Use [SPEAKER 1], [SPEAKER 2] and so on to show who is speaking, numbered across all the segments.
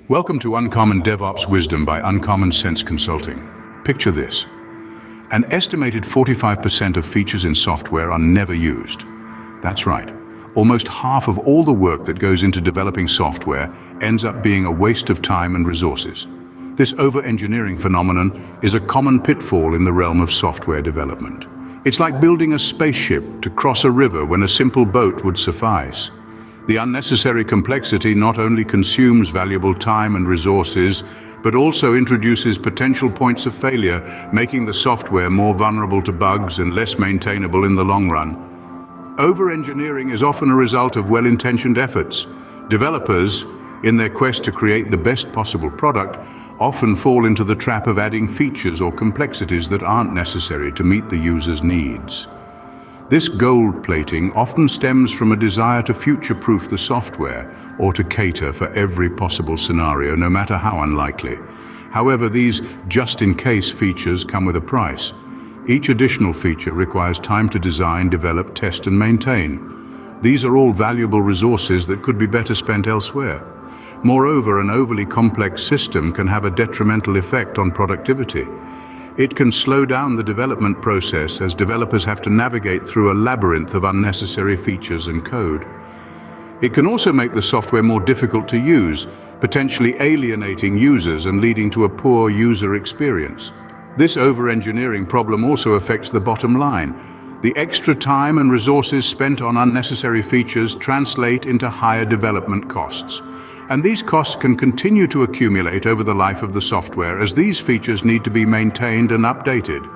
[SPEAKER 1] Welcome to Uncommon DevOps Wisdom by Uncommon Sense Consulting. Picture this. An estimated 45% of features in software are never used. That's right. Almost half of all the work that goes into developing software ends up being a waste of time and resources. This over-engineering phenomenon is a common pitfall in the realm of software development. It's like building a spaceship to cross a river when a simple boat would suffice. The unnecessary complexity not only consumes valuable time and resources, but also introduces potential points of failure, making the software more vulnerable to bugs and less maintainable in the long run. Over-engineering is often a result of well-intentioned efforts. Developers, in their quest to create the best possible product, often fall into the trap of adding features or complexities that aren't necessary to meet the user's needs. This gold plating often stems from a desire to future-proof the software or to cater for every possible scenario, no matter how unlikely. However, these just-in-case features come with a price. Each additional feature requires time to design, develop, test, and maintain. These are all valuable resources that could be better spent elsewhere. Moreover, an overly complex system can have a detrimental effect on productivity. It can slow down the development process as developers have to navigate through a labyrinth of unnecessary features and code. It can also make the software more difficult to use, potentially alienating users and leading to a poor user experience. This over-engineering problem also affects the bottom line. The extra time and resources spent on unnecessary features translate into higher development costs. And these costs can continue to accumulate over the life of the software as these features need to be maintained and updated.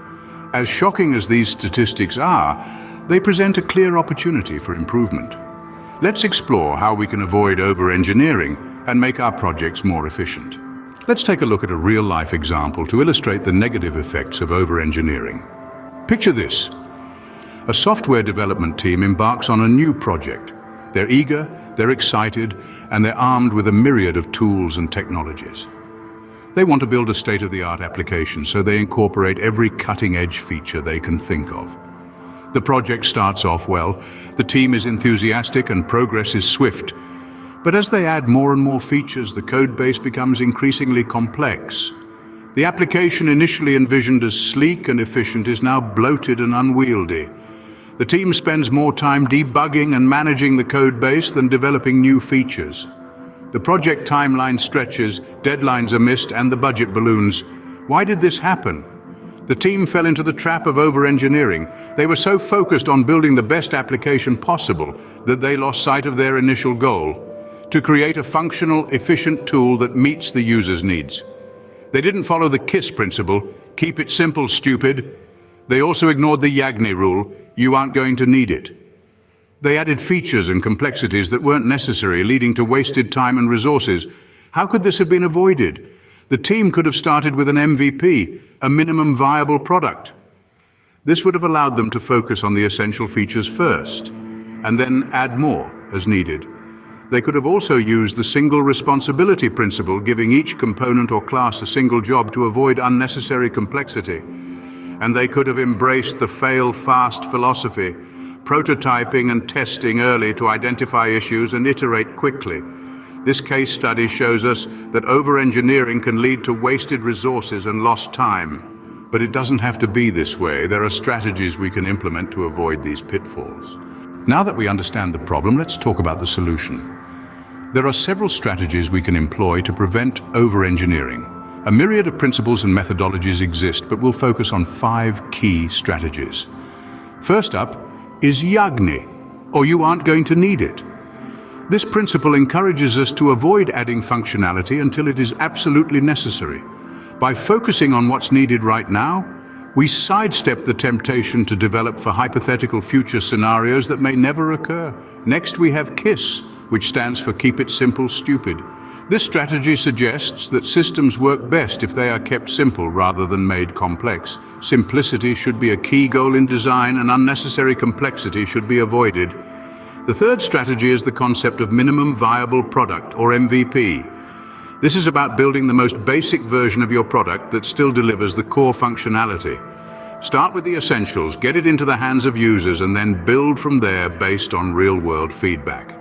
[SPEAKER 1] As shocking as these statistics are, they present a clear opportunity for improvement. Let's explore how we can avoid over-engineering and make our projects more efficient. Let's take a look at a real-life example to illustrate the negative effects of over-engineering. Picture this. A software development team embarks on a new project. They're eager, they're excited, and they're armed with a myriad of tools and technologies. They want to build a state-of-the-art application, so they incorporate every cutting-edge feature they can think of. The project starts off well, the team is enthusiastic and progress is swift. But as they add more and more features, the code base becomes increasingly complex. The application initially envisioned as sleek and efficient is now bloated and unwieldy. The team spends more time debugging and managing the code base than developing new features. The project timeline stretches, deadlines are missed, and the budget balloons. Why did this happen? The team fell into the trap of over-engineering. They were so focused on building the best application possible that they lost sight of their initial goal: to create a functional, efficient tool that meets the user's needs. They didn't follow the KISS principle, keep it simple, stupid. They also ignored the Yagni rule, you aren't going to need it. They added features and complexities that weren't necessary, leading to wasted time and resources. How could this have been avoided? The team could have started with an MVP, a minimum viable product. This would have allowed them to focus on the essential features first, and then add more as needed. They could have also used the single responsibility principle, giving each component or class a single job to avoid unnecessary complexity. And they could have embraced the fail fast philosophy, prototyping and testing early to identify issues and iterate quickly. This case study shows us that over-engineering can lead to wasted resources and lost time. But it doesn't have to be this way. There are strategies we can implement to avoid these pitfalls. Now that we understand the problem, let's talk about the solution. There are several strategies we can employ to prevent over-engineering. A myriad of principles and methodologies exist, but we'll focus on 5 key strategies. First up is Yagni, or you aren't going to need it. This principle encourages us to avoid adding functionality until it is absolutely necessary. By focusing on what's needed right now, we sidestep the temptation to develop for hypothetical future scenarios that may never occur. Next, we have KISS, which stands for Keep It Simple, Stupid. This strategy suggests that systems work best if they are kept simple rather than made complex. Simplicity should be a key goal in design, and unnecessary complexity should be avoided. The third strategy is the concept of minimum viable product, or MVP. This is about building the most basic version of your product that still delivers the core functionality. Start with the essentials, get it into the hands of users, and then build from there based on real-world feedback.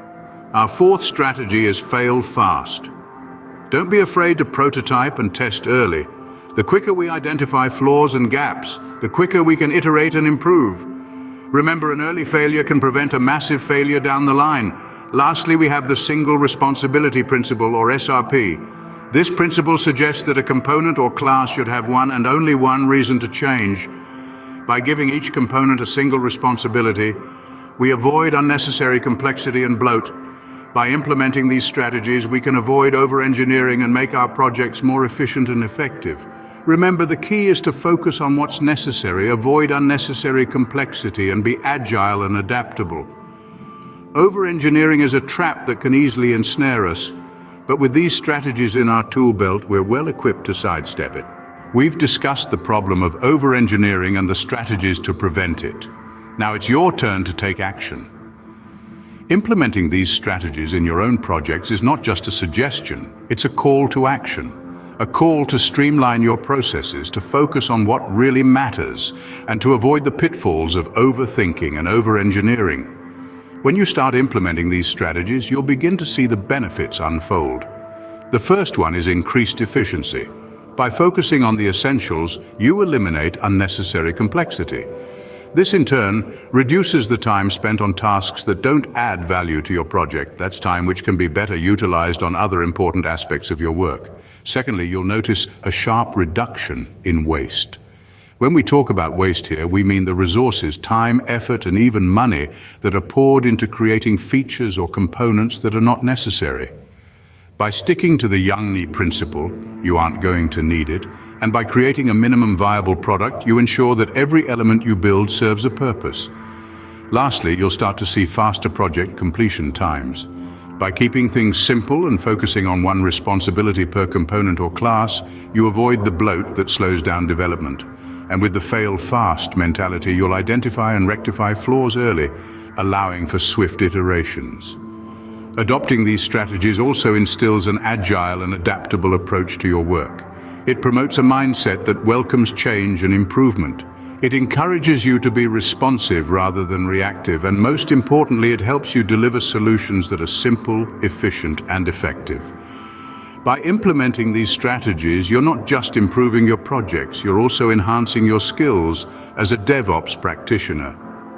[SPEAKER 1] Our fourth strategy is fail fast. Don't be afraid to prototype and test early. The quicker we identify flaws and gaps, the quicker we can iterate and improve. Remember, an early failure can prevent a massive failure down the line. Lastly, we have the single responsibility principle, or SRP. This principle suggests that a component or class should have one and only one reason to change. By giving each component a single responsibility, we avoid unnecessary complexity and bloat. By implementing these strategies, we can avoid over-engineering and make our projects more efficient and effective. Remember, the key is to focus on what's necessary, avoid unnecessary complexity, and be agile and adaptable. Over-engineering is a trap that can easily ensnare us, but with these strategies in our tool belt, we're well equipped to sidestep it. We've discussed the problem of over-engineering and the strategies to prevent it. Now it's your turn to take action. Implementing these strategies in your own projects is not just a suggestion, it's a call to action. A call to streamline your processes, to focus on what really matters, and to avoid the pitfalls of overthinking and over-engineering. When you start implementing these strategies, you'll begin to see the benefits unfold. The first one is increased efficiency. By focusing on the essentials, you eliminate unnecessary complexity. This, in turn, reduces the time spent on tasks that don't add value to your project. That's time which can be better utilized on other important aspects of your work. Secondly, you'll notice a sharp reduction in waste. When we talk about waste here, we mean the resources, time, effort, and even money that are poured into creating features or components that are not necessary. By sticking to the Youngni principle, you aren't going to need it, and by creating a minimum viable product, you ensure that every element you build serves a purpose. Lastly, you'll start to see faster project completion times. By keeping things simple and focusing on one responsibility per component or class, you avoid the bloat that slows down development. And with the fail fast mentality, you'll identify and rectify flaws early, allowing for swift iterations. Adopting these strategies also instills an agile and adaptable approach to your work. It promotes a mindset that welcomes change and improvement. It encourages you to be responsive rather than reactive, and most importantly, it helps you deliver solutions that are simple, efficient, and effective. By implementing these strategies, you're not just improving your projects, you're also enhancing your skills as a DevOps practitioner.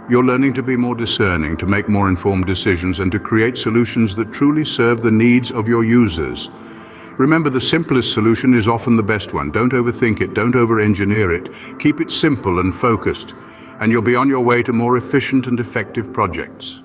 [SPEAKER 1] You're learning to be more discerning, to make more informed decisions, and to create solutions that truly serve the needs of your users. Remember, the simplest solution is often the best one. Don't overthink it, don't over-engineer it. Keep it simple and focused, and you'll be on your way to more efficient and effective projects.